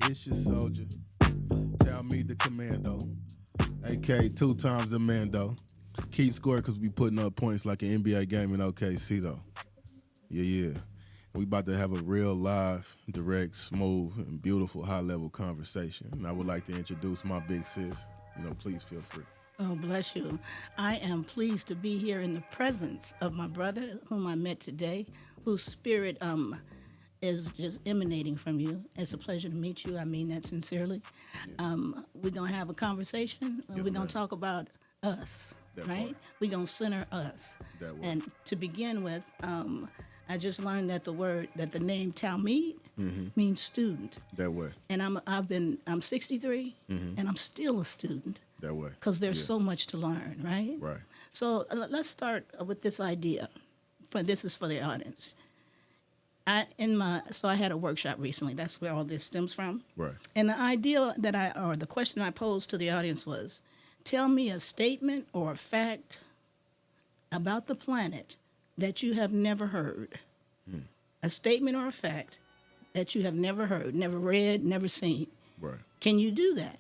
It's your soldier. Tell me the commando. AK 2 times the Mando. Keep score because we putting up points like an NBA game in OKC though. Yeah. We about to have a real live, direct, smooth, and beautiful high-level conversation. And I would like to introduce my big sis. Please feel free. Oh, bless you. I am pleased to be here in the presence of my brother, whom I met today, whose spirit is just emanating from you. It's a pleasure to meet you. I mean that sincerely. We're going to have a conversation. Yes, we're going ma'am. to talk about us, That right? part. We're going to center us. That way. And to begin with, I just learned that the name Talmud means student. That way. And I'm 63, and I'm still a student. That way. Because there's so much to learn, right? Right. So let's start with this idea. This is for the audience. I had a workshop recently. That's where all this stems from. Right. And the idea the question I posed to the audience was, tell me a statement or a fact about the planet that you have never heard. A statement or a fact that you have never heard, never read, never seen. Right. Can you do that?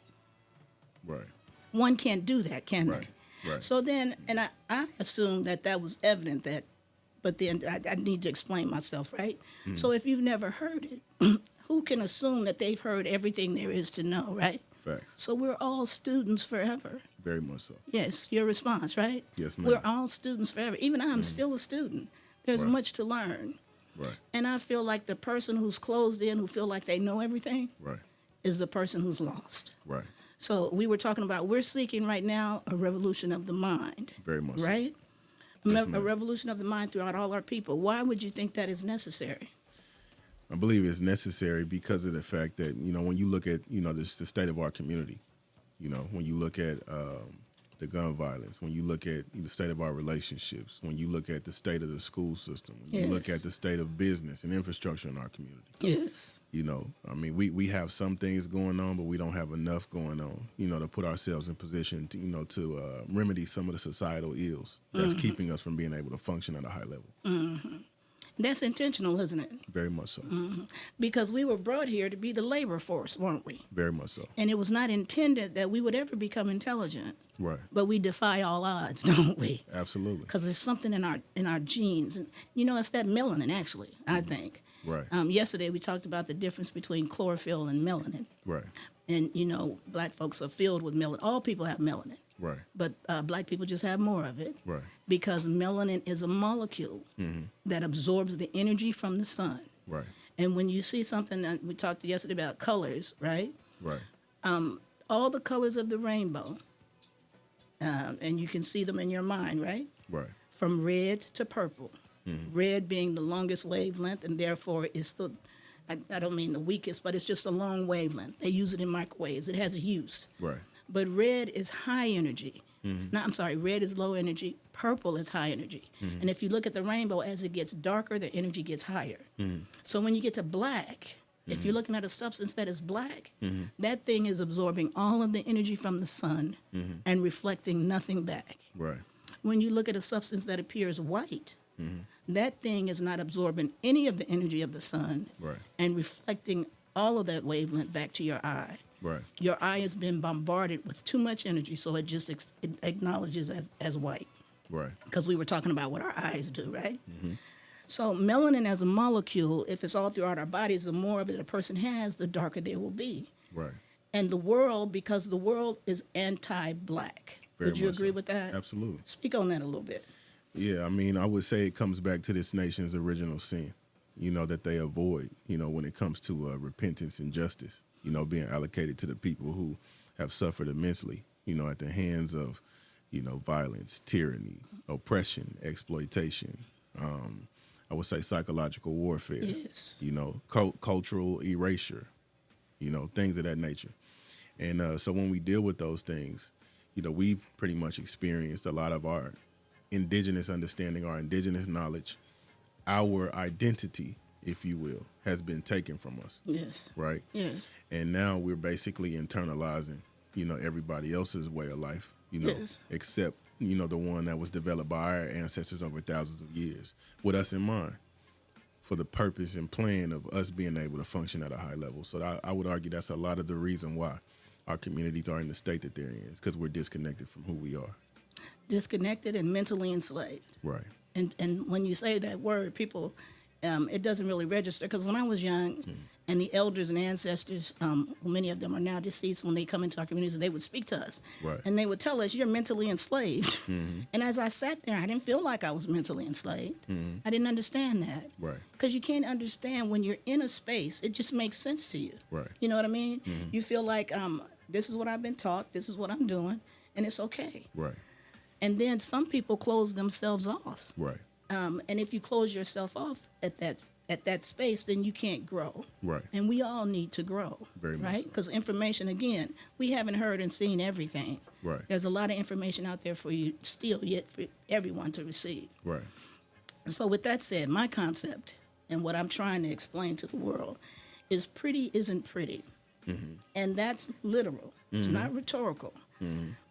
Right. One can't do that, can Right. they? Right. So then, and I assumed that was evident but then I need to explain myself, right? So if you've never heard it, who can assume that they've heard everything there is to know, right? Facts. So we're all students forever. Very much so. Yes, your response, right? Yes, ma'am. We're all students forever. Even I'm still a student. There's Right. much to learn. Right. And I feel like the person who's closed in, who feel like they know everything, Right. is the person who's lost. Right. So we were talking about, we're seeking right now a revolution of the mind. Very much so. Right? Yes, A ma'am. revolution of the mind throughout all our people. Why would you think that is necessary? I believe it's necessary because of the fact that, when you look at, the state of our community, when you look at the gun violence, when you look at the state of our relationships, when you look at the state of the school system, when you look Yes. at the state of business and infrastructure in our community, Yes. we have some things going on, but we don't have enough going on, to put ourselves in position to remedy some of the societal ills that's keeping us from being able to function at a high level. That's intentional, isn't it? Very much so. Because we were brought here to be the labor force, weren't we? Very much so. And it was not intended that we would ever become intelligent. Right. But we defy all odds, don't we? Absolutely. Because there's something in our genes. And, it's that melanin, actually, I think. Right. Yesterday we talked about the difference between chlorophyll and melanin. Right. And, black folks are filled with melanin. All people have melanin. Right. But black people just have more of it. Right. Because melanin is a molecule that absorbs the energy from the sun. Right. And when you see something that we talked yesterday about colors, right? Right. All the colors of the rainbow, and you can see them in your mind, right? Right. From red to purple. Red being the longest wavelength, and therefore it's I don't mean the weakest, but it's just a long wavelength. They use it in microwaves. It has a use. Right. But red is high energy. Red is low energy. Purple is high energy. And if you look at the rainbow, as it gets darker, the energy gets higher. So when you get to black, if you're looking at a substance that is black, that thing is absorbing all of the energy from the sun and reflecting nothing back. Right. When you look at a substance that appears white, that thing is not absorbing any of the energy of the sun Right. and reflecting all of that wavelength back to your eye. Right. Your eye has been bombarded with too much energy, so it just it acknowledges as white. Right. Because we were talking about what our eyes do, right? So melanin as a molecule, if it's all throughout our bodies, the more of it a person has, the darker they will be. Right. And the world, because the world is anti-black. Very Would you much agree so. with that? Absolutely. Speak on that a little bit. Yeah, I would say it comes back to this nation's original sin, that they avoid, when it comes to repentance and justice, being allocated to the people who have suffered immensely, at the hands of, violence, tyranny, oppression, exploitation. I would say psychological warfare, Yes. Cultural erasure, things of that nature. And so when we deal with those things, we've pretty much experienced a lot of our indigenous understanding, our indigenous knowledge, our identity, if you will, has been taken from us. Yes. Right? Yes. And now we're basically internalizing, everybody else's way of life, Yes. except, the one that was developed by our ancestors over thousands of years with us in mind. for the purpose and plan of us being able to function at a high level. So I would argue that's a lot of the reason why our communities are in the state that they're in, is because we're disconnected from who we are. Disconnected and mentally enslaved. Right. And when you say that word, people, it doesn't really register. Because when I was young, and the elders and ancestors, many of them are now deceased, when they come into our communities, they would speak to us. Right. And they would tell us, you're mentally enslaved. And as I sat there, I didn't feel like I was mentally enslaved. I didn't understand that. Right. Because you can't understand when you're in a space, it just makes sense to you. Right. You know what I mean? You feel like, this is what I've been taught, this is what I'm doing, and it's okay. Right. And then some people close themselves off. Right. And if you close yourself off at that space, then you can't grow. Right. And we all need to grow. Very much right? so. Because information, again, we haven't heard and seen everything. Right. There's a lot of information out there for you still yet for everyone to receive. Right. So with that said, my concept and what I'm trying to explain to the world is pretty isn't pretty. And that's literal. It's not rhetorical.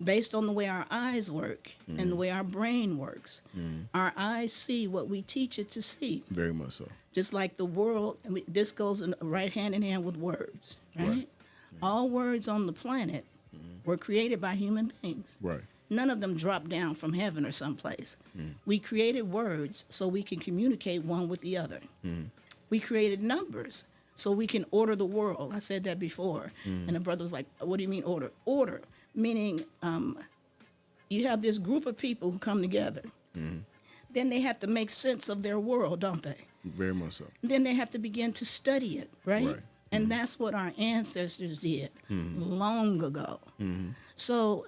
Based on the way our eyes work and the way our brain works, our eyes see what we teach it to see. Very much so. Just like the world, this goes right hand in hand with words, right? All words on the planet were created by human beings. Right. None of them dropped down from heaven or someplace. We created words so we can communicate one with the other. We created numbers so we can order the world. I said that before. And the brother was like, what do you mean order? Order, meaning you have this group of people who come together. Then they have to make sense of their world, don't they? Very much so. Then they have to begin to study it, right? Right. And that's what our ancestors did long ago. So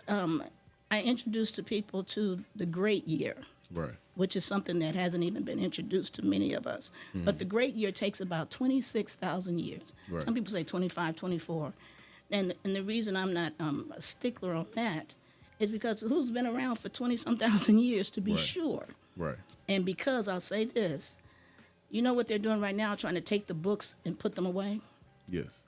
I introduced to people to the great year. Right. Which is something that hasn't even been introduced to many of us. But the great year takes about 26,000 years. Right. Some people say 25, 24. And the reason I'm not a stickler on that is because who's been around for 20-some thousand years to be Right. sure? Right. And because I'll say this, you know what they're doing right now, trying to take the books and put them away? Yes.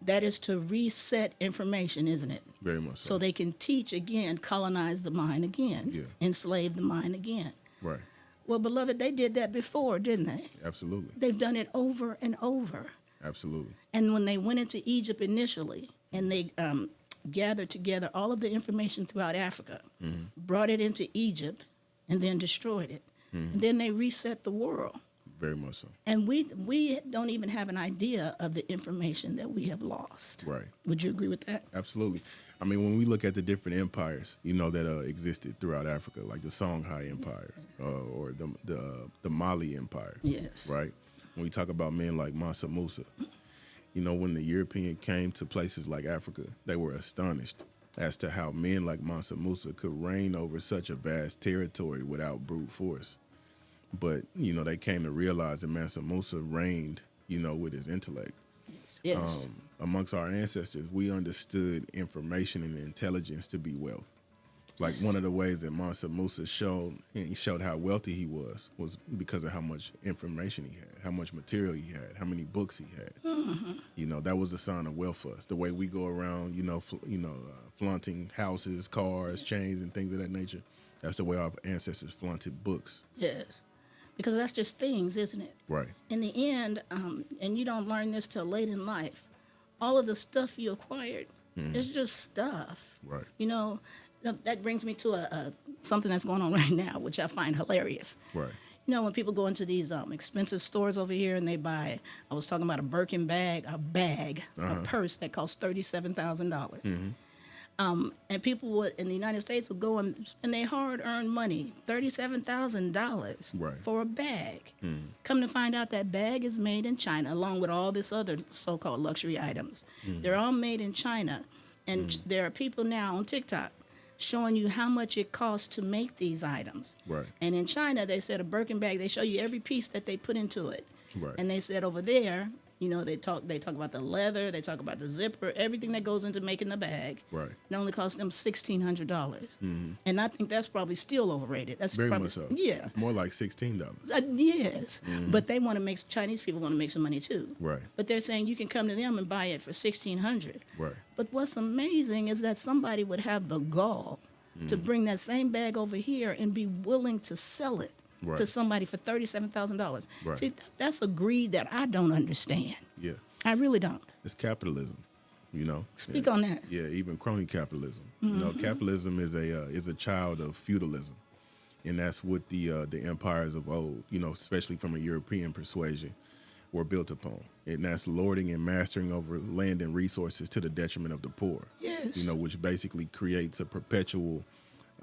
That is to reset information, isn't it? Very much so. So they can teach again, colonize the mind again, enslave the mind again. Right. Well, beloved, they did that before, didn't they? Absolutely. They've done it over and over. Absolutely. And when they went into Egypt initially, and they gathered together all of the information throughout Africa, brought it into Egypt, and then destroyed it. And then they reset the world. Very much so. And we don't even have an idea of the information that we have lost. Right. Would you agree with that? Absolutely. I mean, when we look at the different empires, that existed throughout Africa, like the Songhai Empire or the Mali Empire. Yes. Right. When we talk about men like Mansa Musa, when the European came to places like Africa, they were astonished as to how men like Mansa Musa could reign over such a vast territory without brute force. But, they came to realize that Mansa Musa reigned, with his intellect. Yes. Amongst our ancestors, we understood information and intelligence to be wealth. Like one of the ways that Mansa Musa showed how wealthy he was because of how much information he had, how much material he had, how many books he had. That was a sign of wealth for us. The way we go around, flaunting houses, cars, chains, and things of that nature. That's the way our ancestors flaunted books. Yes. Because that's just things, isn't it? Right. In the end, and you don't learn this till late in life, all of the stuff you acquired is just stuff. Right. That brings me to something that's going on right now, which I find hilarious. Right. When people go into these expensive stores over here and they buy, I was talking about a Birkin bag, a purse that costs $37,000. And people in the United States will go and spend their hard-earned money, $37,000 for a bag. Come to find out that bag is made in China, along with all this other so-called luxury items. They're all made in China. And there are people now on TikTok showing you how much it costs to make these items. Right. And in China, they said a Birkin bag, they show you every piece that they put into it. Right. And they said over there, they talk about the leather, they talk about the zipper, everything that goes into making the bag. Right. It only costs them $1,600. And I think that's probably still overrated. That's very probably, much so. Yeah. It's more like $16. Yes. But they want to Chinese people want to make some money too. Right. But they're saying you can come to them and buy it for $1,600. Right. But what's amazing is that somebody would have the gall to bring that same bag over here and be willing to sell it Right. to somebody for $37,000. Right. See, that's a greed that I don't understand. Yeah. I really don't. It's capitalism, you know. Speak on that. Yeah, even crony capitalism. You know, capitalism is a child of feudalism, and that's what the empires of old, you know, especially from a European persuasion, were built upon. And that's lording and mastering over land and resources to the detriment of the poor. Yes. You know, which basically creates a perpetual,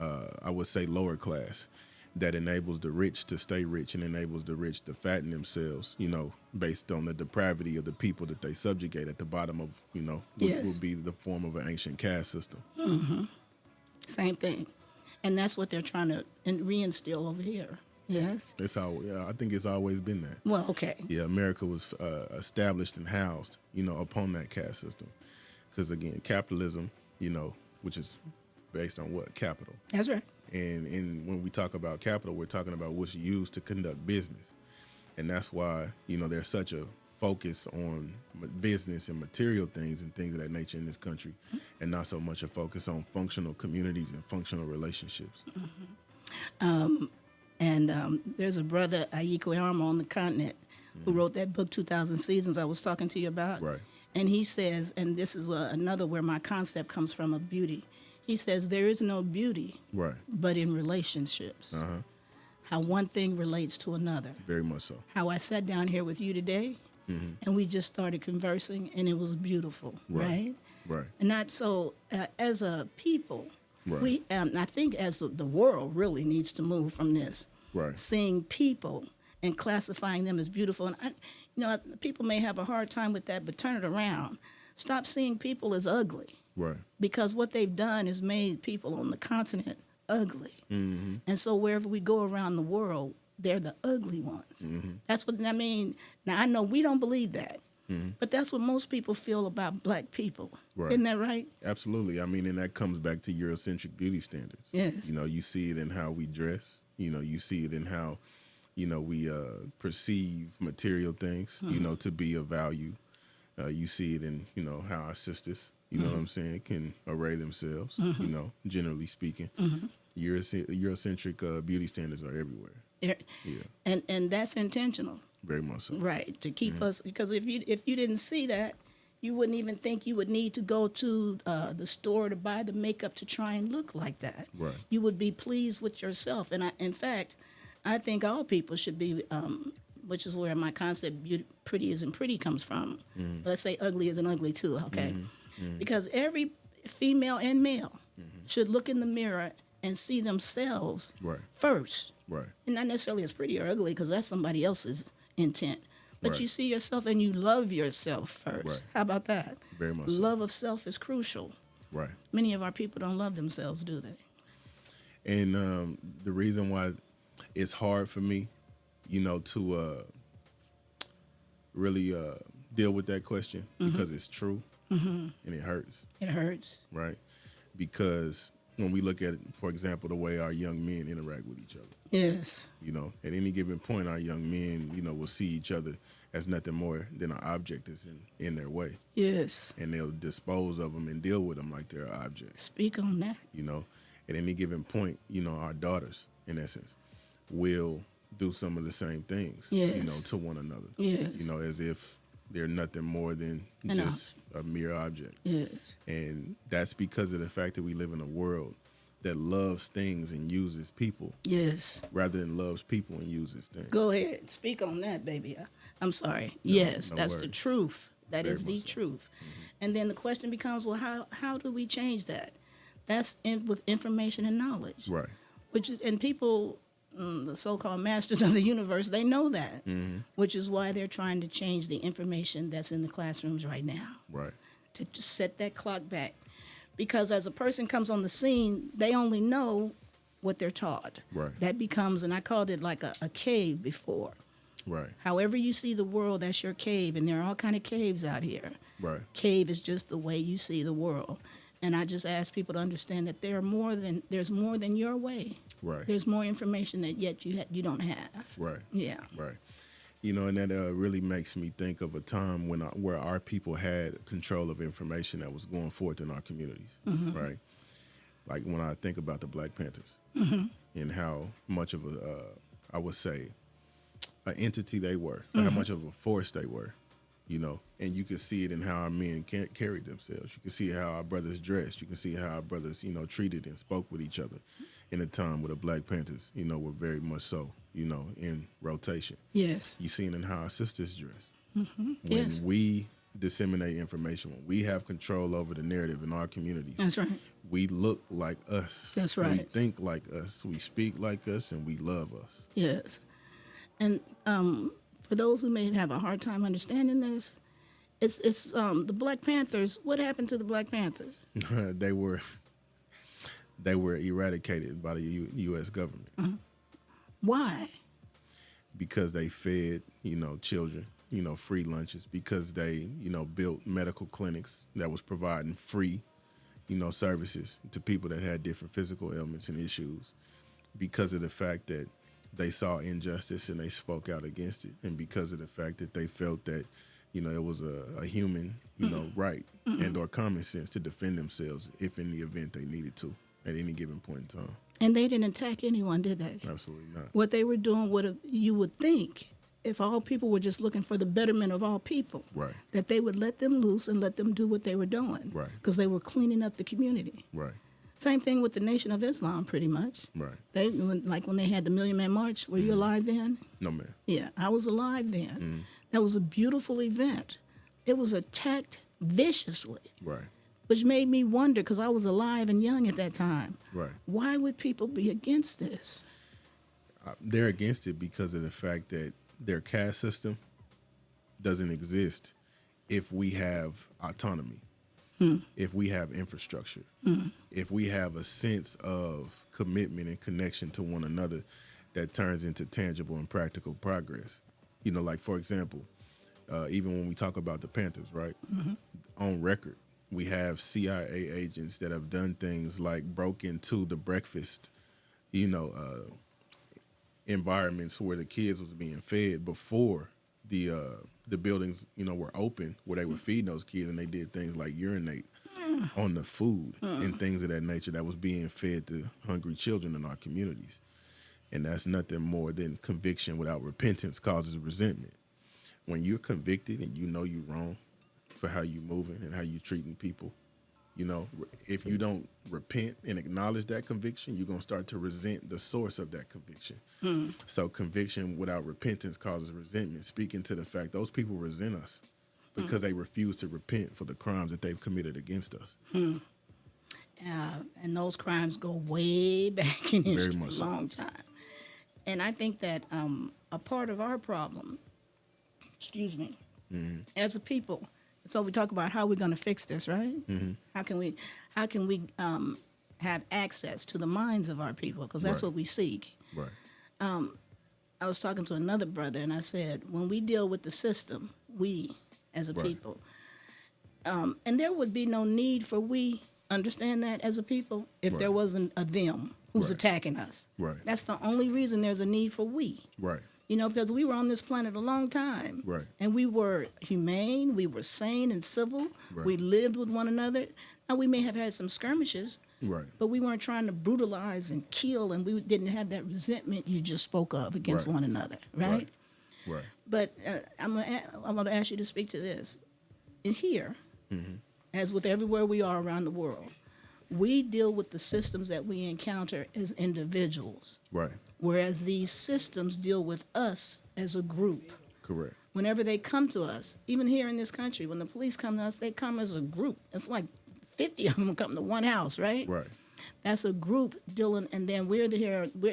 I would say, lower class that enables the rich to stay rich and enables the rich to fatten themselves, you know, based on the depravity of the people that they subjugate at the bottom of, you know, what will be the form of an ancient caste system. Same thing. And that's what they're trying to reinstill over here. Yes. It's how, yeah, I think it's always been that. Well, okay. Yeah, America was established and housed, you know, upon that caste system. Because, again, capitalism, you know, which is based on what? Capital. That's right. And when we talk about capital, we're talking about what's used to conduct business. And that's why, you know, there's such a focus on business and material things and things of that nature in this country, and not so much a focus on functional communities and functional relationships. There's a brother, Aiko Armo, on the continent who wrote that book, 2000 Seasons, I was talking to you about. Right. And he says, and this is another where my concept comes from of beauty. He says, there is no beauty Right. but in relationships. Uh-huh. How one thing relates to another. Very much so. How I sat down here with you today, and we just started conversing, and it was beautiful, right? Right. And not so, as a people, Right. I think as the world really needs to move from this. Right. Seeing people and classifying them as beautiful. And, people may have a hard time with that, but turn it around. Stop seeing people as ugly. Right. Because what they've done is made people on the continent ugly. And so wherever we go around the world, they're the ugly ones. That's what I mean. Now, I know we don't believe that, but that's what most people feel about black people. Right. Isn't that right? Absolutely. I mean, and that comes back to Eurocentric beauty standards. Yes. You know, you see it in how we dress. You know, you see it in how, you know, we perceive material things, you know, to be of value. You see it in, you know, how our sisters, you know what I'm saying, can array themselves, you know, generally speaking. Eurocentric beauty standards are everywhere. Yeah. And that's intentional. Very much so. Right, to keep us, because if you didn't see that, you wouldn't even think you would need to go to the store to buy the makeup to try and look like that. Right. You would be pleased with yourself. And in fact, I think all people should be, which is where my concept pretty isn't pretty comes from. Let's say ugly isn't ugly too, okay? Because every female and male should look in the mirror and see themselves first. Right. And not necessarily as pretty or ugly, because that's somebody else's intent. But Right. you see yourself and you love yourself first. Right. How about that? Very much so. Love of self is crucial. Right. Many of our people don't love themselves, do they? And the reason why it's hard for me, you know, to really deal with that question, because it's true and it hurts, It hurts. right? Because when we look at, for example, the way our young men interact with each other, Yes. you know, at any given point, our young men, you know, will see each other as nothing more than an object that's in their way. Yes. And they'll dispose of them and deal with them like they're objects. Speak on that. You know, at any given point, you know, our daughters, in essence, will do some of the same things, you know, Yes. to one another. Yes. You know, as if they're nothing more than An just a mere object. Yes. And that's because of the fact that we live in a world that loves things and uses people Yes. rather than loves people and uses things. Go ahead. Speak on that, baby. I'm sorry. Yes, no that's the worries. truth. That Very is the much so. truth. And then the question becomes, well, how do we change that? That's with information and knowledge. Right. Which is, and people, the so-called masters of the universe, they know that, which is why they're trying to change the information that's in the classrooms right now, Right. to just set that clock back. Because as a person comes on the scene, they only know what they're taught. Right. That becomes, and I called it like a cave before. Right. However you see the world, that's your cave, and there are all kind of caves out here. Right. Cave is just the way you see the world. And I just ask people to understand that there's more than your way. Right. There's more information that yet you don't have. Right. Yeah. Right. You know, and that really makes me think of a time where our people had control of information that was going forth in our communities, right? Like when I think about the Black Panthers and how much of I would say, an entity they were, how much of a force they were, and you can see it in how our men carried themselves. You can see how our brothers dressed. You can see how our brothers, treated and spoke with each other in a time where the Black Panthers, were very much so, in rotation. Yes. You seen in how our sisters dress. When Yes. we disseminate information, when we have control over the narrative in our communities, That's right. we look like us. That's We right. think like us. We speak like us, and we love us. Yes. And for those who may have a hard time understanding this, it's the Black Panthers. What happened to the Black Panthers? They were eradicated by the U.S. government Why? because they fed, children, free lunches, because they, built medical clinics that was providing free, services to people that had different physical ailments and issues, because of the fact that they saw injustice and they spoke out against it, and because of the fact that they felt that, it was a human, right and or common sense to defend themselves if in the event they needed to at any given point in time. And they didn't attack anyone, did they? Absolutely not. What they were doing, you would think, if all people were just looking for the betterment of all people, Right. that they would let them loose and let them do what they were doing. Right. Because they were cleaning up the community. Right. Same thing with the Nation of Islam, pretty much. Right. When they had the Million Man March, were you alive then? No, man. Yeah, I was alive then. That was a beautiful event. It was attacked viciously, Right. which made me wonder, because I was alive and young at that time. Right. Why would people be against this? They're against it because of the fact that their caste system doesn't exist if we have autonomy, if we have infrastructure, if we have a sense of commitment and connection to one another that turns into tangible and practical progress. Like, for example, even when we talk about the Panthers, right? On record, we have CIA agents that have done things like broke into the breakfast, environments where the kids was being fed before the buildings, were open, where they were feeding those kids, and they did things like urinate on the food and things of that nature that was being fed to hungry children in our communities. And that's nothing more than conviction without repentance causes resentment. When you're convicted and you know you're wrong for how you moving and how you treating people, if you don't repent and acknowledge that conviction, you're going to start to resent the source of that conviction. So conviction without repentance causes resentment, speaking to the fact those people resent us because they refuse to repent for the crimes that they've committed against us. And those crimes go way back in Very history, much so. long time. And I think that a part of our problem, as a people, so we talk about how we're going to fix this, right? How can we have access to the minds of our people? Because that's Right. what we seek. Right. I was talking to another brother, and I said, when we deal with the system, we as a Right. people, and there would be no need for we, understand that, as a people, if there Right. wasn't a them who's Right. attacking us. Right. That's the only reason there's a need for we. Right. Because we were on this planet a long time. Right. And we were humane, we were sane and civil. Right. We lived with one another. Now, we may have had some skirmishes, Right. but we weren't trying to brutalize and kill, and we didn't have that resentment you just spoke of against Right. one another, right? Right. But I'm going to ask you to speak to this. In here, as with everywhere we are around the world, we deal with the systems that we encounter as individuals, Right. whereas these systems deal with us as a group. Correct. Whenever they come to us, even here in this country, when the police come to us, they come as a group. It's like 50 of them come to one house, right? Right. That's a group dealing, and then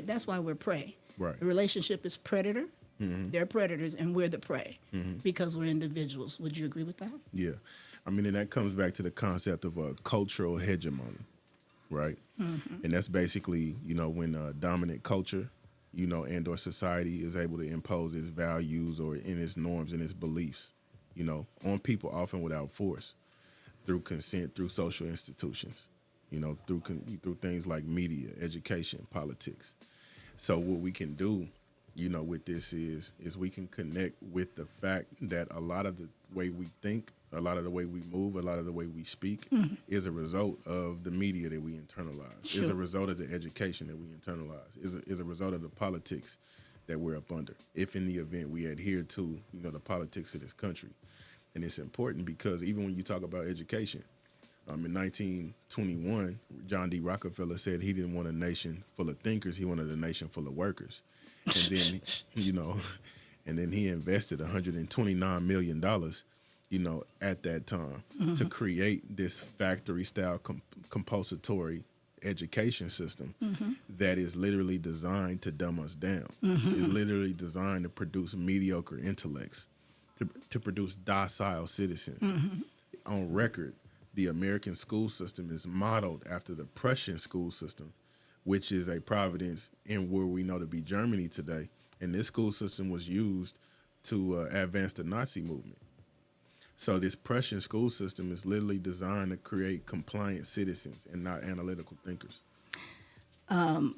that's why we're prey. Right. The relationship is predator. They're predators, and we're the prey because we're individuals. Would you agree with that? Yeah. And that comes back to the concept of a cultural hegemony, right? And that's basically, when a dominant culture, and or society is able to impose its values or in its norms and its beliefs, on people, often without force, through consent, through social institutions, through things like media, education, politics. So what we can do, with this is we can connect with the fact that a lot of the way we think, a lot of the way we move, a lot of the way we speak is a result of the media that we internalize, is a result of the education that we internalize, is a result of the politics that we're up under, if in the event we adhere to, the politics of this country. And it's important because even when you talk about education, in 1921, John D. Rockefeller said he didn't want a nation full of thinkers, he wanted a nation full of workers. And then, and then he invested $129 million, at that time to create this factory-style compulsory education system that is literally designed to dumb us down. It's literally designed to produce mediocre intellects, to produce docile citizens. On record, the American school system is modeled after the Prussian school system, which is a province in where we know to be Germany today. And this school system was used to advance the Nazi movement. So this Prussian school system is literally designed to create compliant citizens and not analytical thinkers. How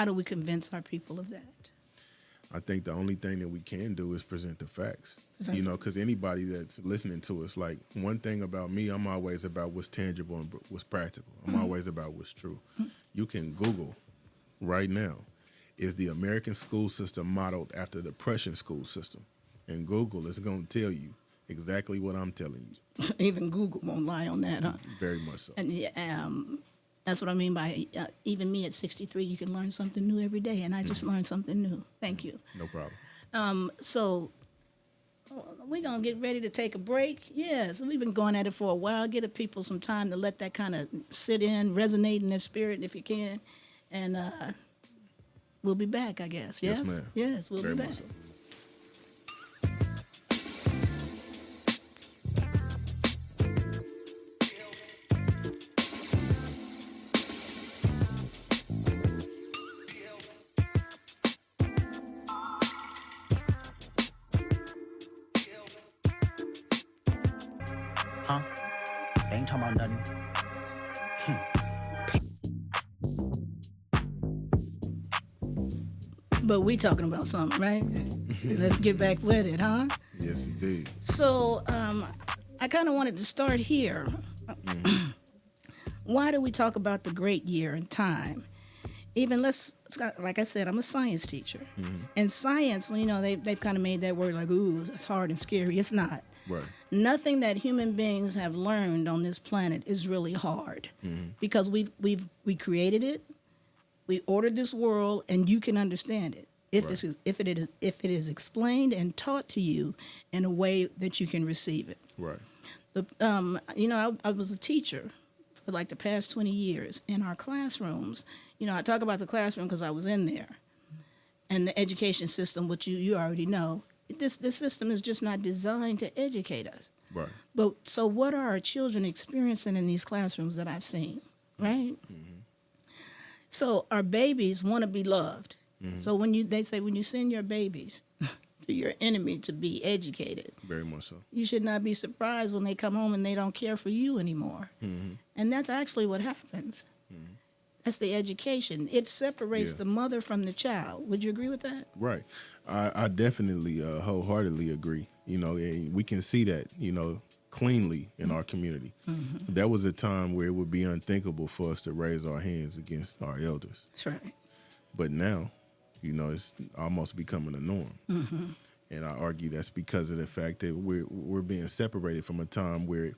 do we convince our people of that? I think the only thing that we can do is present the facts. Because anybody that's listening to us, like, one thing about me, I'm always about what's tangible and what's practical. I'm always about what's true. You can Google right now, is the American school system modeled after the Prussian school system? And Google is going to tell you exactly what I'm telling you. Even Google won't lie on that, huh? Very much so. And that's what I mean by even me at 63, you can learn something new every day, and I just learned something new. Thank you. No problem. So we're going to get ready to take a break. Yes, we've been going at it for a while. Give the people some time to let that kind of sit in, resonate in their spirit if you can. And we'll be back, I guess. Yes, ma'am. Yes, we'll Very be back. much so. They ain't talking about nothing. But we talking about something, right? Let's get back with it, huh? Yes, indeed. So I kind of wanted to start here. Why do we talk about the great year and time? Even like I said, I'm a science teacher. And science, they've kind of made that word like, ooh, it's hard and scary. It's not. Right. Nothing that human beings have learned on this planet is really hard because we created it, we ordered this world, and you can understand it if it is explained and taught to you in a way that you can receive it. Right. I was a teacher for like the past 20 years in our classrooms. I talk about the classroom because I was in there, and the education system, which you already know. This system is just not designed to educate us. Right. But so what are our children experiencing in these classrooms that I've seen, right? So our babies want to be loved. So they say when you send your babies to your enemy to be educated, Very much so. you should not be surprised when they come home and they don't care for you anymore. And that's actually what happens. That's the education. It separates the mother from the child. Would you agree with that? Right. I definitely wholeheartedly agree. And we can see that, cleanly in our community. That was a time where it would be unthinkable for us to raise our hands against our elders. That's right. But now, it's almost becoming a norm. And I argue that's because of the fact that we're being separated from a time where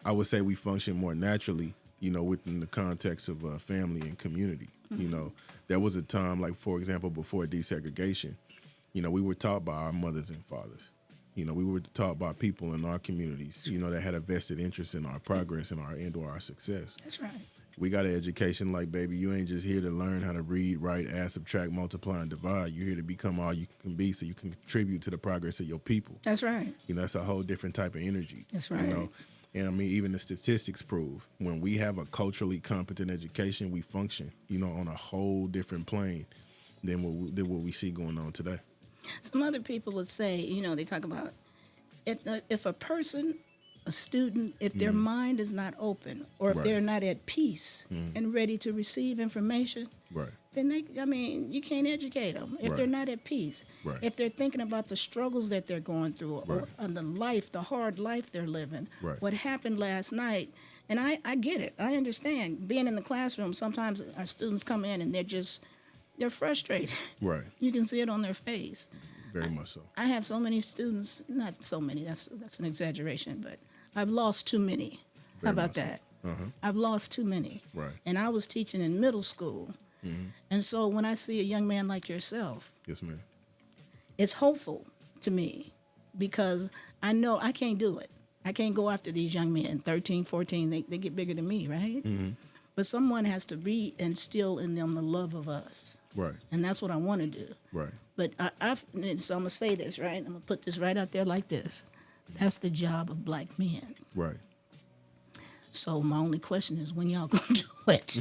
I would say we function more naturally, within the context of family and community. There was a time, like, for example, before desegregation, we were taught by our mothers and fathers. We were taught by people in our communities, that had a vested interest in our progress and our success. That's right. We got an education like, baby, you ain't just here to learn how to read, write, add, subtract, multiply, and divide. You're here to become all you can be so you can contribute to the progress of your people. That's right. That's a whole different type of energy. That's right. And I mean, even the statistics prove when we have a culturally competent education, we function, on a whole different plane than what we see going on today. Some other people would say, they talk about if a person, a student, if their mind is not open or if Right. they're not at peace and ready to receive information, Right. then you can't educate them if Right. they're not at peace. Right. If they're thinking about the struggles that they're going through Right. or the hard life they're living, Right. what happened last night. And I get it. I understand. Being in the classroom, sometimes our students come in and they're frustrated. Right. You can see it on their face. Very much so. I have so many students, not so many, that's an exaggeration, but I've lost too many. Very How about much so. that? Uh-huh. I've lost too many. Right. And I was teaching in middle school. And so when I see a young man like yourself, Yes, ma'am. it's hopeful to me because I know I can't do it. I can't go after these young men, 13, 14, they get bigger than me, right? But someone has to instill in them the love of us. Right. And that's what I want to do. Right. But so I'm going to say this, right? I'm going to put this right out there like this. That's the job of black men. Right. So my only question is when y'all going to do it?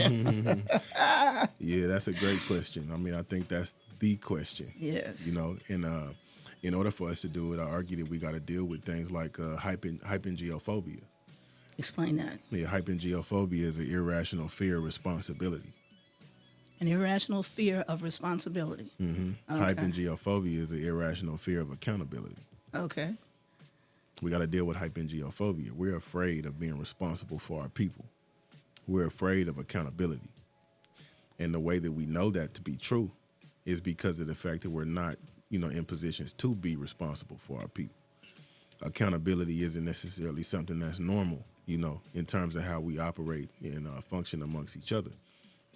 Yeah, that's a great question. I mean, I think that's the question. Yes. You know, and in order for us to do it, I argue that we got to deal with things like hypengiophobia. Explain that. Yeah, hypengiophobia is an irrational fear of responsibility. An irrational fear of responsibility. Mm-hmm. Okay. Hypengiophobia is an irrational fear of accountability. Okay. We got to deal with hypengiophobia. We're afraid of being responsible for our people. We're afraid of accountability. And the way that we know that to be true is because of the fact that we're not, in positions to be responsible for our people. Accountability isn't necessarily something that's normal, in terms of how we operate and function amongst each other.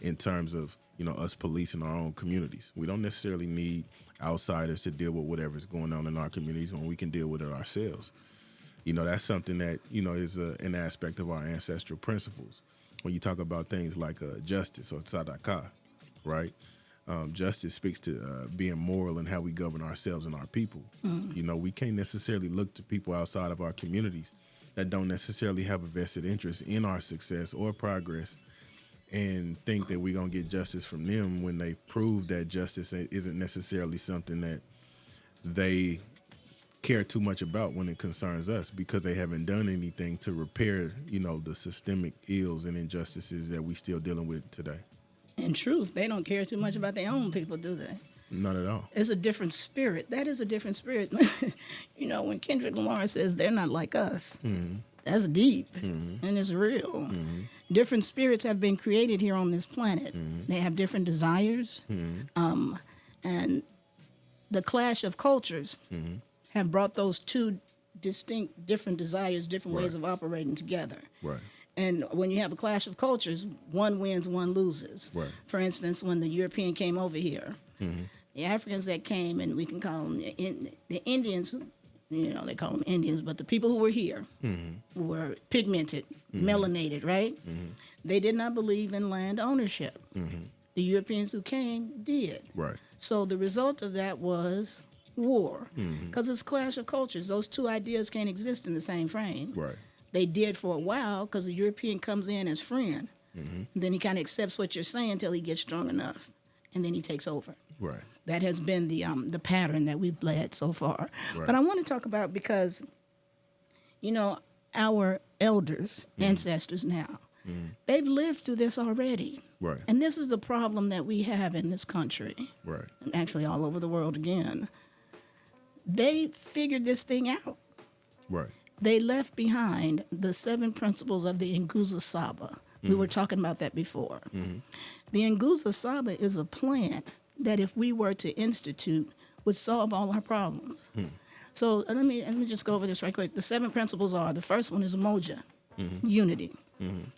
In terms of, us policing our own communities. We don't necessarily need outsiders to deal with whatever's going on in our communities when we can deal with it ourselves. That's something that, is an aspect of our ancestral principles. When you talk about things like justice or tzedakah, right? Justice speaks to being moral and how we govern ourselves and our people. We can't necessarily look to people outside of our communities that don't necessarily have a vested interest in our success or progress and think that we're going to get justice from them when they've proved that justice isn't necessarily something that they care too much about when it concerns us because they haven't done anything to repair, the systemic ills and injustices that we still dealing with today. In truth, they don't care too much about their own people, do they? Not at all. It's a different spirit. That is a different spirit. When Kendrick Lamar says they're not like us, that's deep and it's real. Different spirits have been created here on this planet. They have different desires. And the clash of cultures have brought those two distinct, different desires, different ways of operating together. Right. And when you have a clash of cultures, one wins, one loses. Right. For instance, when the European came over here, the Africans that came, and we can call them the Indians, they call them Indians, but the people who were here who were pigmented, melanated, right? They did not believe in land ownership. The Europeans who came did. Right. So the result of that was war, because it's a clash of cultures. Those two ideas can't exist in the same frame. Right. They did for a while because the European comes in as friend. Then he kind of accepts what you're saying until he gets strong enough, and then he takes over. Right. That has been the pattern that we've led so far. Right. But I want to talk about because, our elders, ancestors now, they've lived through this already. Right. And this is the problem that we have in this country, Right. and actually all over the world again. They figured this thing out. Right. They left behind the 7 principles of the Nguzo Saba. We were talking about that before. The Nguzo Saba is a plan that if we were to institute would solve all our problems. So let me just go over this right quick. The 7 principles are, the first one is Moja, unity.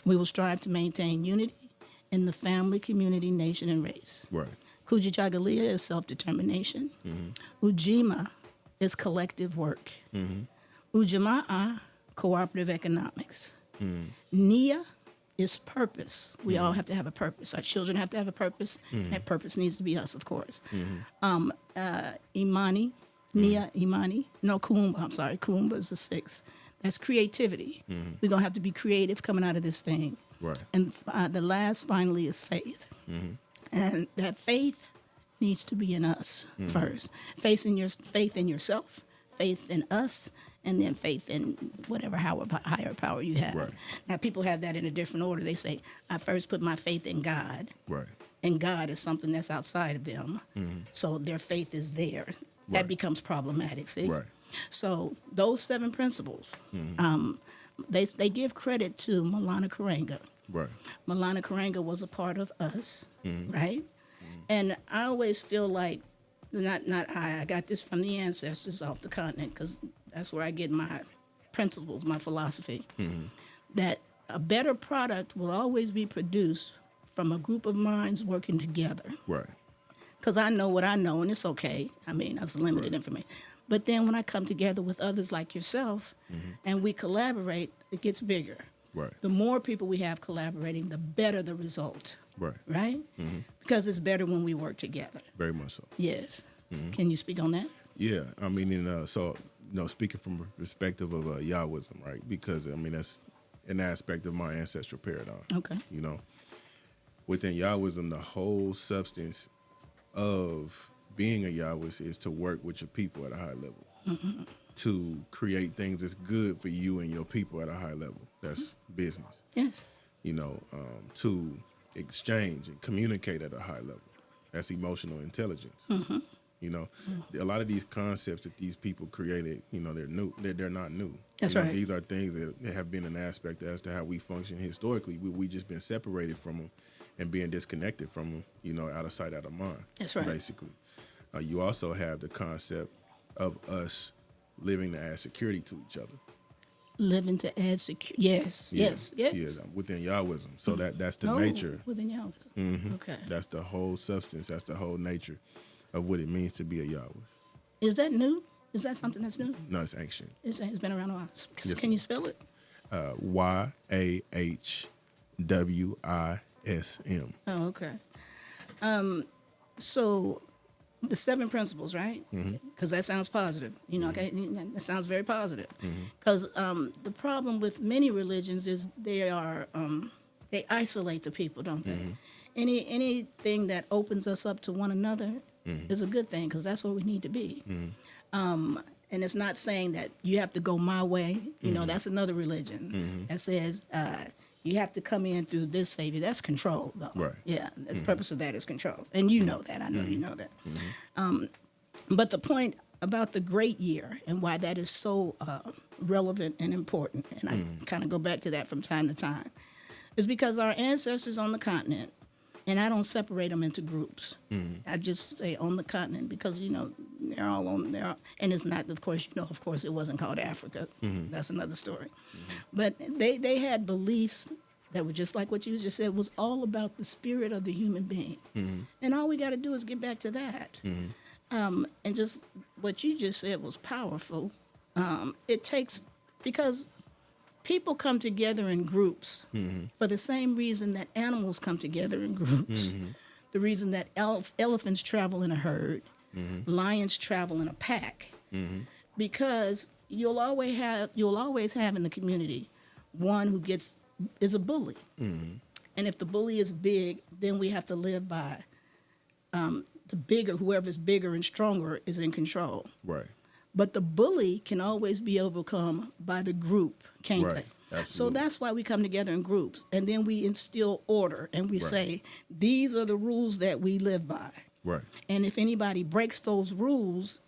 We will strive to maintain unity in the family, community, nation, and race. Right. Kujichagulia is self-determination. Ujima is collective work. Ujamaa, cooperative economics. Nia is purpose. We all have to have a purpose. Our children have to have a purpose. That purpose needs to be us, of course. Imani, Nia, Imani. No, Kuumba, I'm sorry. Kuumba is the 6th. That's creativity. We're going to have to be creative coming out of this thing. Right. And the last, finally, is faith. And that faith needs to be in us first. Faith in yourself, faith in us, and then faith in whatever higher power you have. Right. Now, people have that in a different order. They say, I first put my faith in God. Right. And God is something that's outside of them. So their faith is there. That Right. becomes problematic, see? Right. So those 7 principles, they give credit to Maulana Karenga. Right. Maulana Karenga was a part of us, right? And I always feel like, I got this from the ancestors off the continent, because that's where I get my principles, my philosophy, that a better product will always be produced from a group of minds working together. Right. Because I know what I know, and it's okay. I mean, that's limited information. But then when I come together with others like yourself, and we collaborate, it gets bigger. Right. The more people we have collaborating, the better the result. Right. Right? Because it's better when we work together. Very much so. Yes. Can you speak on that? Yeah, I mean, speaking from a perspective of Yahwism, right? Because, I mean, that's an aspect of my ancestral paradigm. Okay. You know, within Yahwism, the whole substance of being a Yahwist is to work with your people at a high level, to create things that's good for you and your people at a high level. That's business. Yes. You know, to exchange and communicate at a high level. That's emotional intelligence. You know, a lot of these concepts that these people created, you know, they're new. They're not new. That's you know, right. These are things that have been an aspect as to how we function historically. We just been separated from them and being disconnected from them, you know, out of sight, out of mind. That's right. Basically. You also have the concept of us living to add security to each other. Living to add security. Yes. Yes. Within Yahwism. So that's the nature. Within Yahwism. Okay. That's the whole substance. That's the whole nature of what it means to be a Yahwist. Is that new? Is that something that's new? No, it's ancient. It's been around a while. Yes, Can you spell it? YAHWISM. Oh, okay. So the 7 principles, right? Because that sounds positive. You know, okay, that sounds very positive. Because the problem with many religions is they isolate the people, don't they? Anything that opens us up to one another is a good thing, because that's where we need to be. And it's not saying that you have to go my way. You know, that's another religion that says you have to come in through this savior. That's control, though. Right. Yeah, the purpose of that is control. And you know that. I know you know that. But the point about the great year and why that is so relevant and important, and I kind of go back to that from time to time, is because our ancestors on the continent, and I don't separate them into groups. I just say on the continent, because, you know, they're all on there. And it's not, of course, it wasn't called Africa. That's another story. But they had beliefs that were just like what you just said, was all about the spirit of the human being. And all we got to do is get back to that. And just what you just said was powerful. It takes, because people come together in groups for the same reason that animals come together in groups. The reason that elephants travel in a herd, lions travel in a pack, because you'll always have in the community one who is a bully, and if the bully is big, then we have to live by whoever's bigger and stronger is in control. Right. But the bully can always be overcome by the group, can't they? Absolutely. So that's why we come together in groups, and then we instill order, and we say, these are the rules that we live by. Right. And if anybody breaks those rules,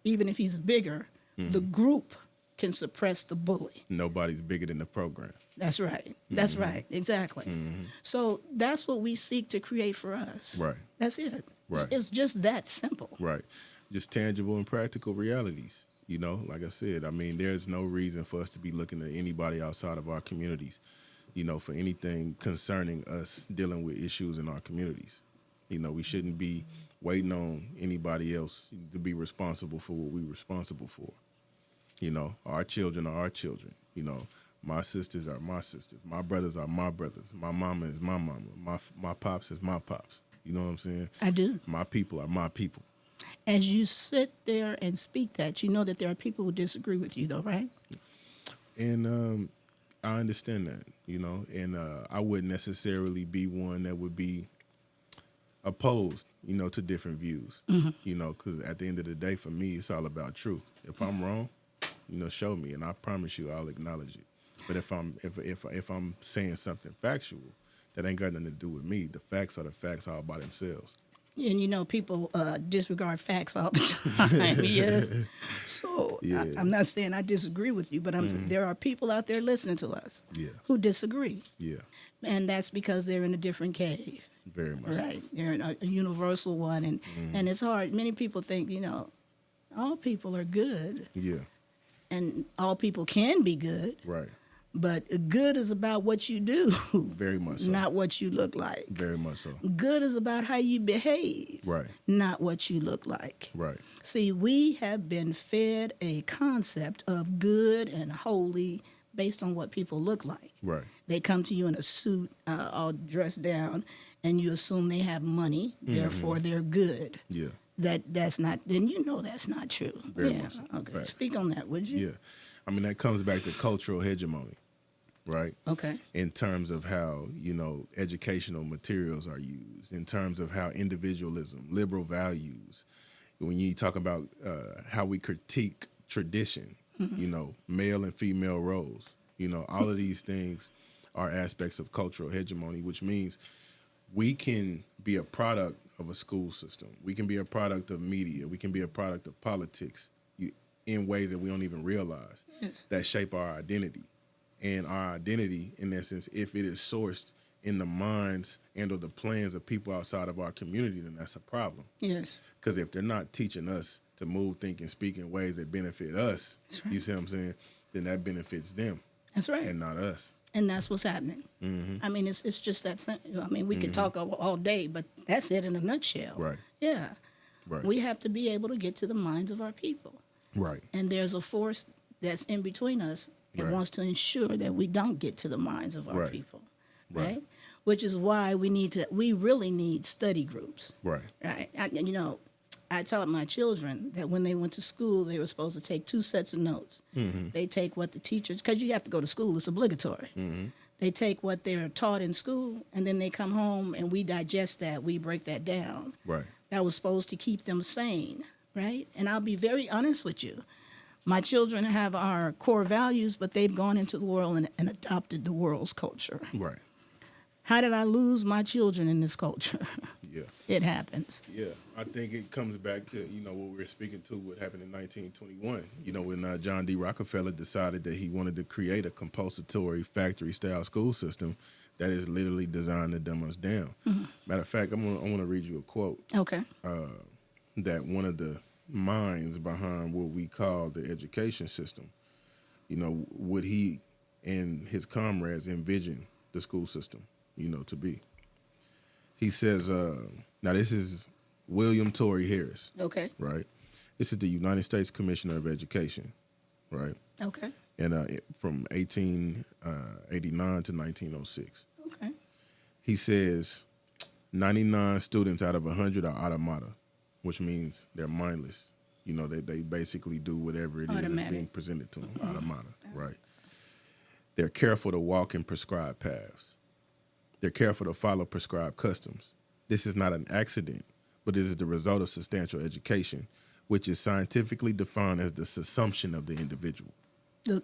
even if he's bigger, the group can suppress the bully. Nobody's bigger than the program. That's right. That's right. Exactly. So that's what we seek to create for us. Right. That's it. Right. It's just that simple. Right. Just tangible and practical realities. You know, like I said, I mean, there's no reason for us to be looking at anybody outside of our communities, you know, for anything concerning us dealing with issues in our communities. You know, we shouldn't be waiting on anybody else to be responsible for what we're responsible for. You know, our children are our children. You know, my sisters are my sisters. My brothers are my brothers. My mama is my mama. My pops is my pops. You know what I'm saying? I do. My people are my people. As you sit there and speak that, you know that there are people who disagree with you, though, right? And I understand that, you know, and I wouldn't necessarily be one that would be opposed, you know, to different views, you know, because at the end of the day, for me, it's all about truth. If I'm wrong, you know, show me, and I promise you, I'll acknowledge it. But if I'm saying something factual, that ain't got nothing to do with me. The facts are the facts all by themselves. And, you know, people disregard facts all the time, yes. So Yeah. I'm not saying I disagree with you, but there are people out there listening to us who disagree. Yeah. And that's because they're in a different cave. Very much. Right. They're a universal one. And it's hard. Many people think, all people are good Yeah. and all people can be good. Right. But good is about what you do, Very much so. not what you look like. Very much so. Good is about how you behave, Right. not what you look like. Right. See, we have been fed a concept of good and holy based on what people look like. Right. They come to you in a suit, all dressed down, and you assume they have money, therefore they're good. Yeah. That's not, then that's not true. Very much so. Okay. Facts. Speak on that, would you? Yeah. I mean, that comes back to cultural hegemony, right? Okay. In terms of how, educational materials are used, in terms of how individualism, liberal values, when you talk about how we critique tradition, male and female roles, all of these things are aspects of cultural hegemony, which means we can be a product of a school system. We can be a product of media. We can be a product of politics in ways that we don't even realize that shape our identity. And our identity, in essence, if it is sourced in the minds and or the plans of people outside of our community, then that's a problem. Yes. Because if they're not teaching us to move, think, and speak in ways that benefit us, That's right. you see what I'm saying, then that benefits them That's right. and not us. And that's what's happening. I mean, it's just that simple. I mean, we could talk all day, but that's it in a nutshell. Right. Yeah. Right. We have to be able to get to the minds of our people. Right. And there's a force that's in between us that Right. wants to ensure that we don't get to the minds of our Right. people. Right. Right. Which is why we really need study groups. Right. Right. I taught my children that when they went to school, they were supposed to take 2 sets of notes. They take what the teachers, because you have to go to school, it's obligatory. They take what they're taught in school, and then they come home and we digest that, we break that down. Right. That was supposed to keep them sane, right? And I'll be very honest with you. My children have our core values, but they've gone into the world and adopted the world's culture. Right. How did I lose my children in this culture? Yeah. It happens. Yeah, I think it comes back to, what we were speaking to, what happened in 1921, when John D. Rockefeller decided that he wanted to create a compulsory factory-style school system that is literally designed to dumb us down. Matter of fact, I want to read you a quote Okay. that one of the minds behind what we call the education system, what he and his comrades envision the school system, to be. He says, now this is William Torrey Harris, Okay. right? This is the United States Commissioner of Education, right? Okay. And from 1889 to 1906. Okay. He says 99 students out of 100 are automata, which means they're mindless. They basically do whatever it is that's Automatic. being presented to them, automata, right? They're careful to walk in prescribed paths. They're careful to follow prescribed customs. This is not an accident, but it is the result of substantial education, which is scientifically defined as the assumption of the individual.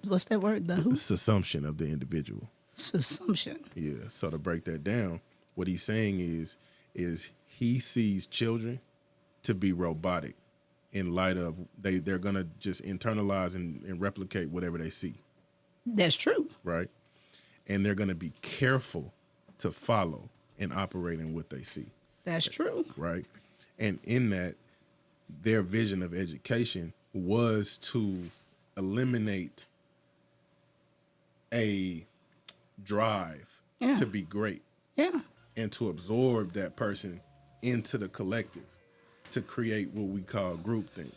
What's that word? The who? The assumption of the individual. Assumption. Yeah. So to break that down, what he's saying is he sees children to be robotic in light of they're gonna just internalize and replicate whatever they see, That's true. right? And they're gonna be careful to follow and operate in what they see, That's true. right? And in that, their vision of education was to eliminate a drive Yeah. to be great Yeah. and to absorb that person into the collective to create what we call groupthink,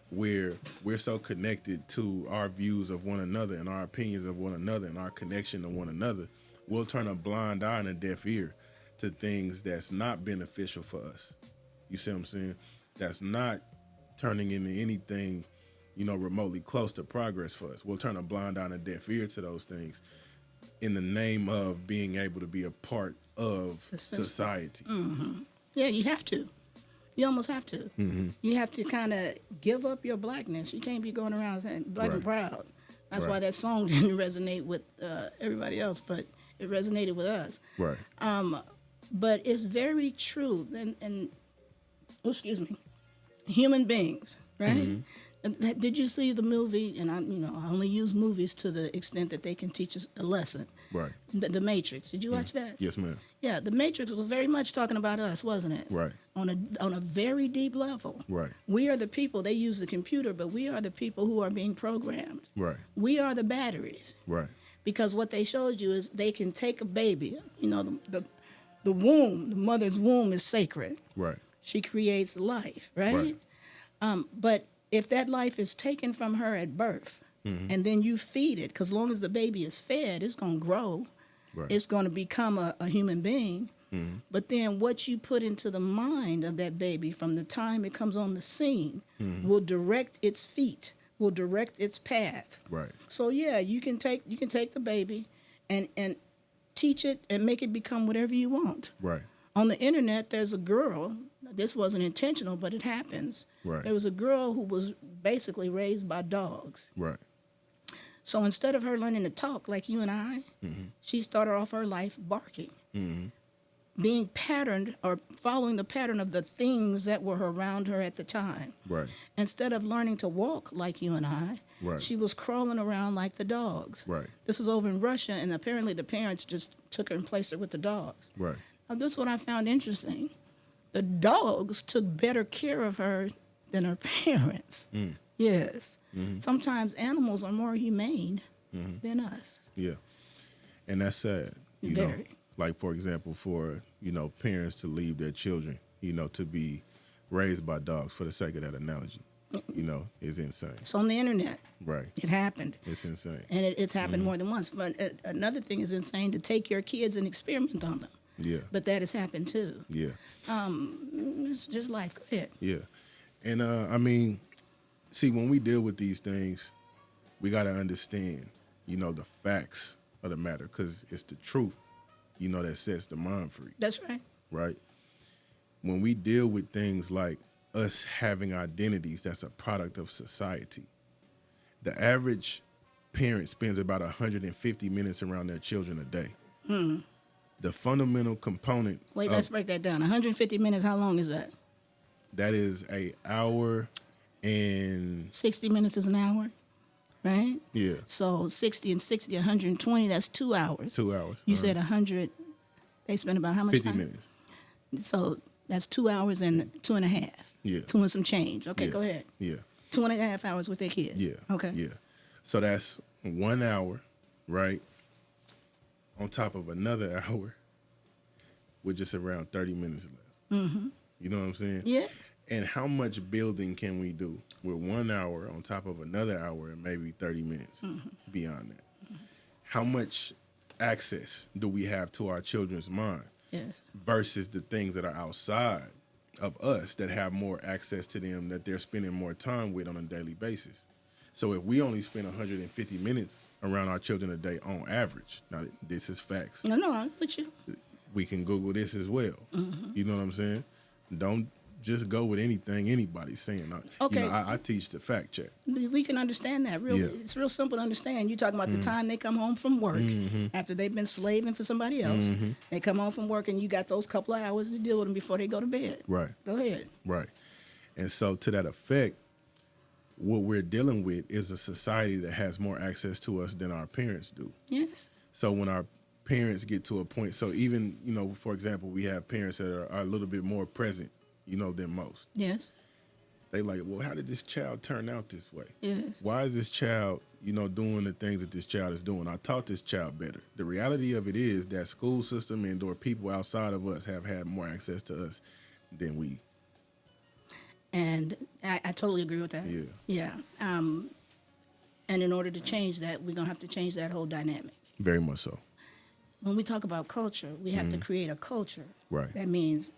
where we're so connected to our views of one another and our opinions of one another and our connection to one another, we'll turn a blind eye and a deaf ear to things that's not beneficial for us. You see what I'm saying? That's not turning into anything, remotely close to progress for us. We'll turn a blind eye and a deaf ear to those things in the name of being able to be a part of society. Yeah, you have to. You almost have to. You have to kind of give up your blackness. You can't be going around saying black and proud. That's why that song didn't resonate with everybody else, but it resonated with us. Right. But it's very true. And excuse me, human beings, right? Did you see the movie? And I only use movies to the extent that they can teach us a lesson. Right. The Matrix. Did you watch that? Yes, ma'am. Yeah, The Matrix was very much talking about us, wasn't it? Right. On a very deep level. Right. We are the people. They use the computer, but we are the people who are being programmed. Right. We are the batteries. Right. Because what they showed you is they can take a baby. The womb, the mother's womb is sacred. Right. She creates life, right? But if that life is taken from her at birth, and then you feed it, because long as the baby is fed, it's going to grow. Right. It's going to become a human being. But then what you put into the mind of that baby from the time it comes on the scene will direct its feet, will direct its path. Right. So yeah, you can take the baby and teach it and make it become whatever you want. Right. On the internet, there's a girl, this wasn't intentional, but it happens. Right. There was a girl who was basically raised by dogs. Right. So instead of her learning to talk like you and I, she started off her life barking, being patterned or following the pattern of the things that were around her at the time. Right. Instead of learning to walk like you and I, Right. she was crawling around like the dogs. Right. This was over in Russia, and apparently the parents just took her and placed her with the dogs. Right. Now, this is what I found interesting. The dogs took better care of her than her parents. Yes. Sometimes animals are more humane than us. Yeah. And that's sad. You know, Very. like for example, for, parents to leave their children, to be raised by dogs, for the sake of that analogy, is insane. It's on the internet. Right. It happened. It's insane. And it's happened more than once. But another thing is insane to take your kids and experiment on them. Yeah. But that has happened too. Yeah. It's just life. Go ahead. Yeah. And see, when we deal with these things, we got to understand, the facts of the matter, because it's the truth, that sets the mind free. That's right. Right? When we deal with things like us having identities that's a product of society, the average parent spends about 150 minutes around their children a day. The fundamental component. Wait, let's break that down. 150 minutes, how long is that? That is an hour and 60 minutes is an hour, right? yeah, So 60 and 60, 120, that's 2 hours. 2 hours. You said 100, they spend about how much 50 time? minutes. So that's 2 hours and 2.5. Yeah. 2 and some change. Okay, Yeah. go ahead. Yeah. 2.5 hours with their kids. Yeah. Okay. Yeah. So that's 1 hour, right? On top of another hour with just around 30 minutes left. You know what I'm saying? Yes. And how much building can we do with 1 hour on top of another hour and maybe 30 minutes beyond that? How much access do we have to our children's mind Yes. versus the things that are outside of us that have more access to them, that they're spending more time with on a daily basis? So if we only spend 150 minutes around our children a day on average, now this is facts. No, I'm with you. We can Google this as well. You know what I'm saying? Don't just go with anything anybody's saying. Okay. I teach the fact check. We can understand that. Yeah. It's real simple to understand. You're talking about the time they come home from work after they've been slaving for somebody else. They come home from work and you got those couple of hours to deal with them before they go to bed. Right. Go ahead. Right. And so to that effect, what we're dealing with is a society that has more access to us than our parents do. Yes. So when our parents get to a point, so even, for example, we have parents that are a little bit more present, than most. Yes. They like, well, how did this child turn out this way? Yes. Why is this child, doing the things that this child is doing? I taught this child better. The reality of it is that school system and or people outside of us have had more access to us than we. And I totally agree with that. Yeah. Yeah. And in order to change that, we're going to have to change that whole dynamic. Very much so. When we talk about culture, we have to create a culture. Right. That means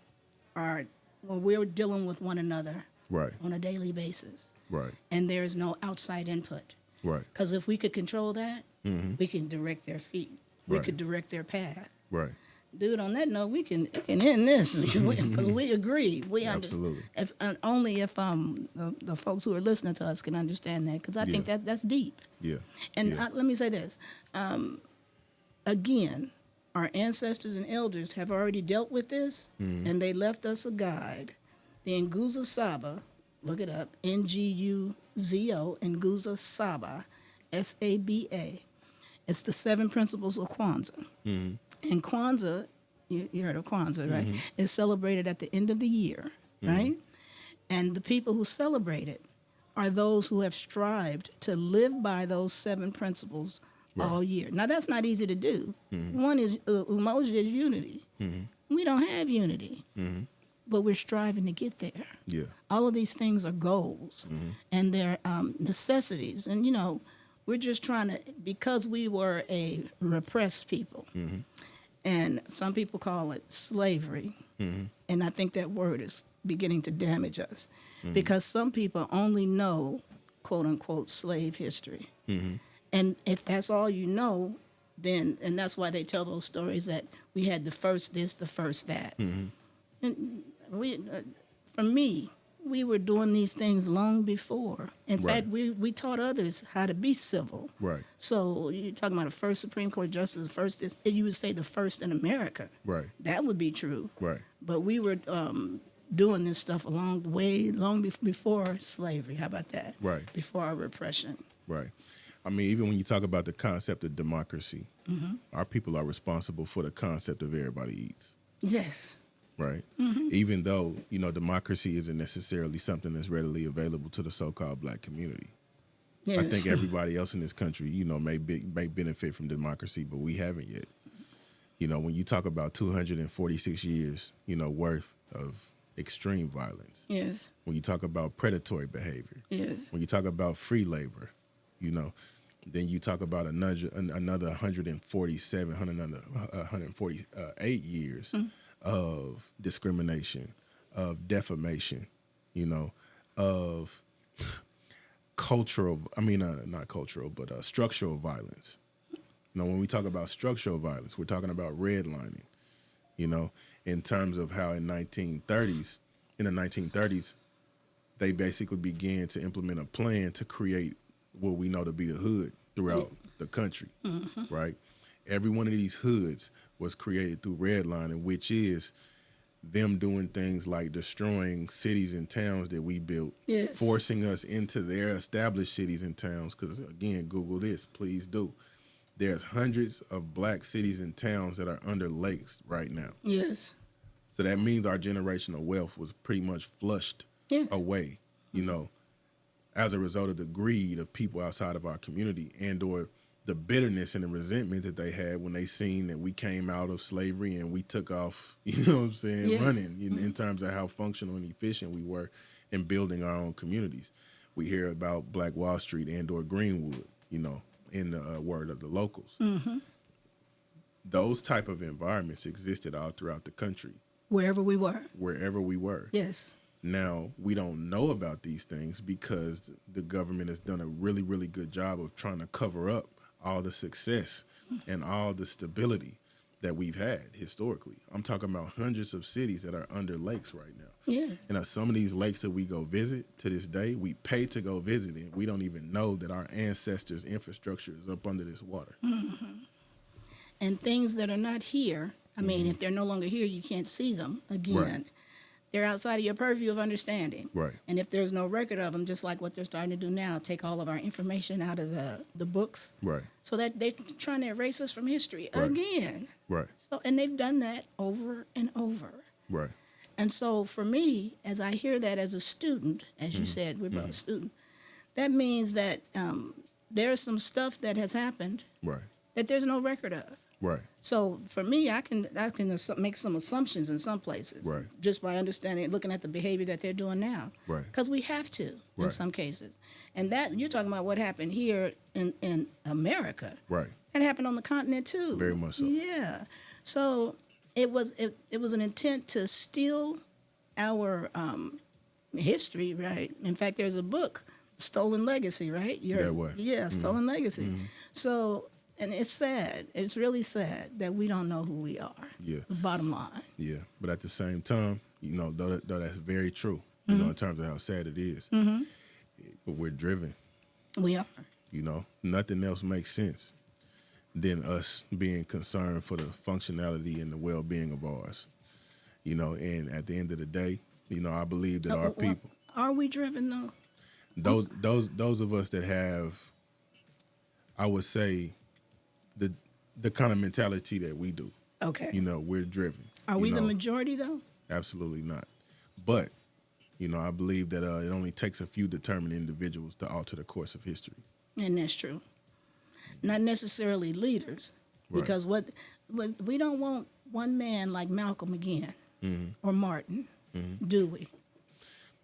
when we're dealing with one another Right. on a daily basis, Right. and there is no outside input. Right. Because if we could control that, we can direct their feet. We Right. could direct their path. Right. Dude, on that note, we can end this because we agree. We Absolutely. If only if the folks who are listening to us can understand that, because I think that's deep. Yeah. And yeah. let me say this. Again, our ancestors and elders have already dealt with this, and they left us a guide. The Nguza Saba Look it up. Nguzo, Nguza Saba, Saba. It's the 7 principles of Kwanzaa. And Kwanzaa, you heard of Kwanzaa, right? Is celebrated at the end of the year, right? And the people who celebrate it are those who have strived to live by those 7 principles all year. Now, that's not easy to do. One is, umoja is unity. We don't have unity, but we're striving to get there. Yeah. All of these things are goals, and they're necessities. And, you know, we're just trying to, because we were a repressed people, and some people call it slavery, and I think that word is beginning to damage us, because some people only know, quote unquote, slave history. And if that's all you know, then, and that's why they tell those stories that we had the first this, the first that. And we, for me, we were doing these things long before. In fact, we taught others how to be civil. Right. So you're talking about a first Supreme Court justice, first this, you would say the first in America. Right. That would be true. Right. But we were doing this stuff long before slavery. How about that? Right. Before our repression. Right. I mean, even when you talk about the concept of democracy, our people are responsible for the concept of everybody eats. Yes. Right. Even though, you know, democracy isn't necessarily something that's readily available to the so-called black community. Yes. I think everybody else in this country, you know, may benefit from democracy, but we haven't yet. You know, when you talk about 246 years, you know, worth of extreme violence. Yes. When you talk about predatory behavior. Yes. When you talk about free labor, you know, then you talk about another 148 years of discrimination, of defamation, you know, of structural violence. You know, when we talk about structural violence, we're talking about redlining, you know, in terms of how in the 1930s, they basically began to implement a plan to create what we know to be the hood throughout the country, right? Every one of these hoods was created through redlining, which is them doing things like destroying cities and towns that we built, forcing us into their established cities and towns. Because, again, Google this, please do. There's hundreds of black cities and towns that are under lakes right now. Yes. So that means our generational wealth was pretty much flushed away, you know, as a result of the greed of people outside of our community and or the bitterness and the resentment that they had when they seen that we came out of slavery and we took off, you know what I'm saying, running in terms of how functional and efficient we were in building our own communities. We hear about Black Wall Street and or Greenwood, you know, in the word of the locals. Those type of environments existed all throughout the country. Wherever we were. Yes. Now, we don't know about these things because the government has done a really, really good job of trying to cover up all the success and all the stability that we've had historically. I'm talking about hundreds of cities that are under lakes right now. Yes. And some of these lakes that we go visit to this day, we pay to go visit it. We don't even know that our ancestors' infrastructure is up under this water. And things that are not here, I mean, if they're no longer here, you can't see them again. Right. They're outside of your purview of understanding. Right. And if there's no record of them, just like what they're starting to do now, take all of our information out of the books. Right. So that they're trying to erase us from history Right. again. Right. So, and they've done that over and over. Right. And so for me, as I hear that as a student, as you said, we're both students, that means that there's some stuff that has happened Right. that there's no record of. Right. So for me, I can make some assumptions in some places, Right. just by understanding, looking at the behavior that they're doing now, Right. because we have to in Right. some cases. And that you're talking about what happened here in America. Right. That happened on the continent too. Very much so. Yeah. So it was an intent to steal our history, right? In fact, there's a book, Stolen Legacy, right? That way. Yeah, Stolen Legacy. So. And it's sad. It's really sad that we don't know who we are. Yeah. The bottom line. Yeah. But at the same time, you know, though that's very true, you know, in terms of how sad it is, but we're driven. We are. You know, nothing else makes sense than us being concerned for the functionality and the well-being of ours. You know, and at the end of the day, you know, I believe that our people. Are we driven though? Those of us that have, I would say, the kind of mentality that we do. Okay. You know, we're driven. Are you we the know? majority though? Absolutely not. But, you know, I believe that it only takes a few determined individuals to alter the course of history. And that's true. Not necessarily leaders, because what we don't want one man like Malcolm again or Martin, do we?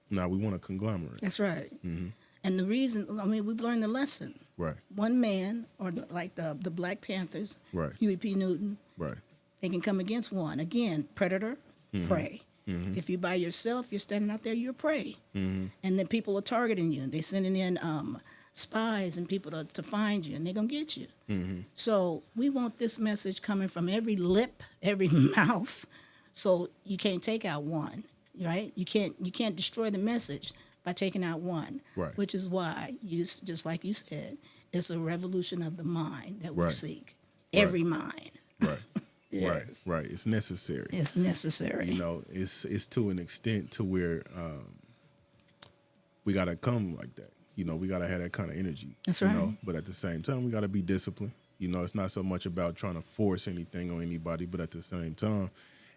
No, we want a conglomerate. That's right. And the reason, I mean, we've learned the lesson. Right. One man, or like the Black Panthers, Right. Huey P. Newton, Right. they can come against one. Again, predator, prey. If you're by yourself, you're standing out there, you're prey. And then people are targeting you, and they're sending in spies and people to find you, and they're going to get you. So we want this message coming from every lip, every mouth, so you can't take out one, right? You can't destroy the message by taking out one, Right. which is why, just like you said, it's a revolution of the mind that we Right. seek. Every mind. Right. Yes. Right. It's necessary. It's necessary. You know, it's to an extent to where we gotta come like that. You know, we gotta have that kind of energy. That's you right. know? But at the same time, we gotta be disciplined. You know, it's not so much about trying to force anything on anybody, but at the same time,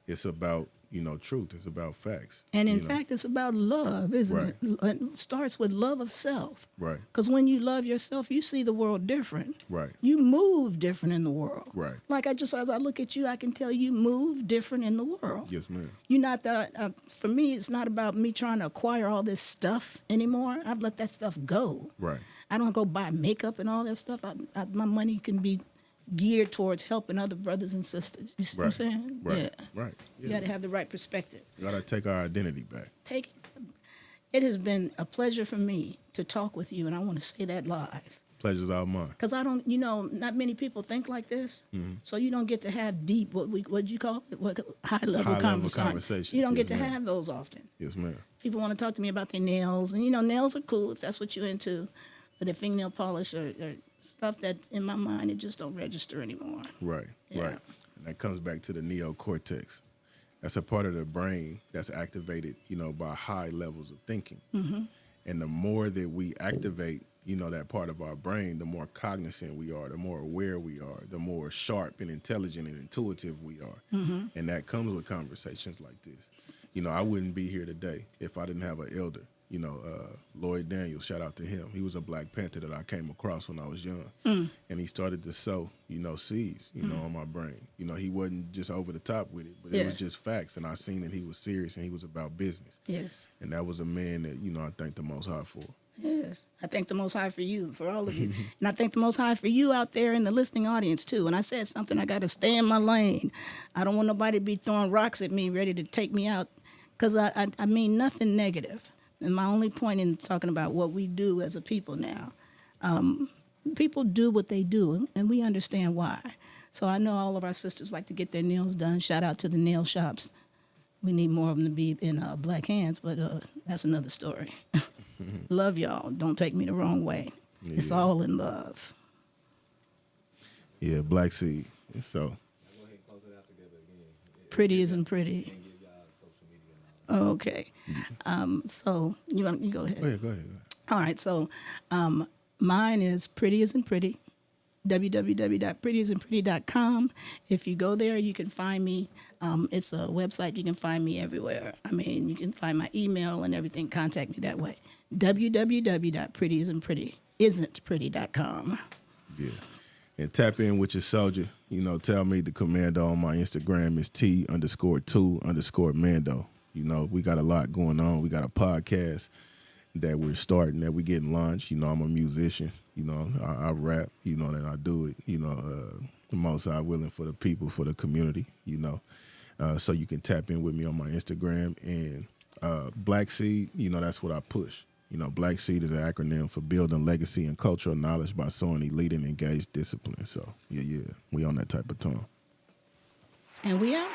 it's about, you know, truth. It's about facts. And in you know? fact, it's about love, isn't Right. it? It starts with love of self. Right. Because when you love yourself, you see the world different. Right. You move different in the world. Right. Like as I look at you, I can tell you move different in the world. Yes, ma'am. You're not for me, it's not about me trying to acquire all this stuff anymore. I've let that stuff go. Right. I don't go buy makeup and all that stuff. My money can be geared towards helping other brothers and sisters. You see what I'm saying? Right. Yeah. Right. You got to have the right perspective. We gotta take our identity back. It has been a pleasure for me to talk with you, and I want to say that live. Pleasure's all mine. Because I don't, not many people think like this, so you don't get to have deep, what you call it, high-level conversations. You don't get to have those often. Yes, ma'am. People want to talk to me about their nails, and nails are cool if that's what you're into, but the fingernail polish or stuff that, in my mind, it just don't register anymore. Right, Yeah. right. And that comes back to the neocortex. That's a part of the brain that's activated, by high levels of thinking. And the more that we activate, that part of our brain, the more cognizant we are, the more aware we are, the more sharp and intelligent and intuitive we are. And that comes with conversations like this. I wouldn't be here today if I didn't have an elder. Lloyd Daniels, shout out to him. He was a Black Panther that I came across when I was young. And he started to sow, seeds, on my brain. He wasn't just over the top with it, but it was just facts. And I seen that he was serious and he was about business. Yes. And that was a man that, I thank the Most High for. Yes. I thank the Most High for you, for all of you. And I thank the Most High for you out there in the listening audience, too. And I said something, I got to stay in my lane. I don't want nobody to be throwing rocks at me, ready to take me out, because I mean nothing negative. And my only point in talking about what we do as a people now, people do what they do, and we understand why. So I know all of our sisters like to get their nails done. Shout out to the nail shops. We need more of them to be in black hands, but that's another story. Love y'all. Don't take me the wrong way. Yeah. It's all in love. Yeah, Black Seed. So. Go ahead and close it out together again. Pretty isn't pretty. And give y'all social media and all that. Okay. So you go ahead. Go ahead. All right. So mine is Pretty Isn't Pretty, www.prettyisn'tpretty.com. If you go there, you can find me. It's a website. You can find me everywhere. I mean, you can find my email and everything. Contact me that way. www.prettyisn'tpretty.com. Yeah. And tap in with your soldier. Tell me the commando on my Instagram is T_2_Mando. We got a lot going on. We got a podcast that we're starting, that we're getting launched. I'm a musician. I rap, and I do it, the most I willing for the people, for the community, So you can tap in with me on my Instagram. And Black Seed, that's what I push. Black Seed is an acronym for Building Legacy and Cultural Knowledge by Sowing Elite and Engaged Discipline. So, yeah, we on that type of time. And we out.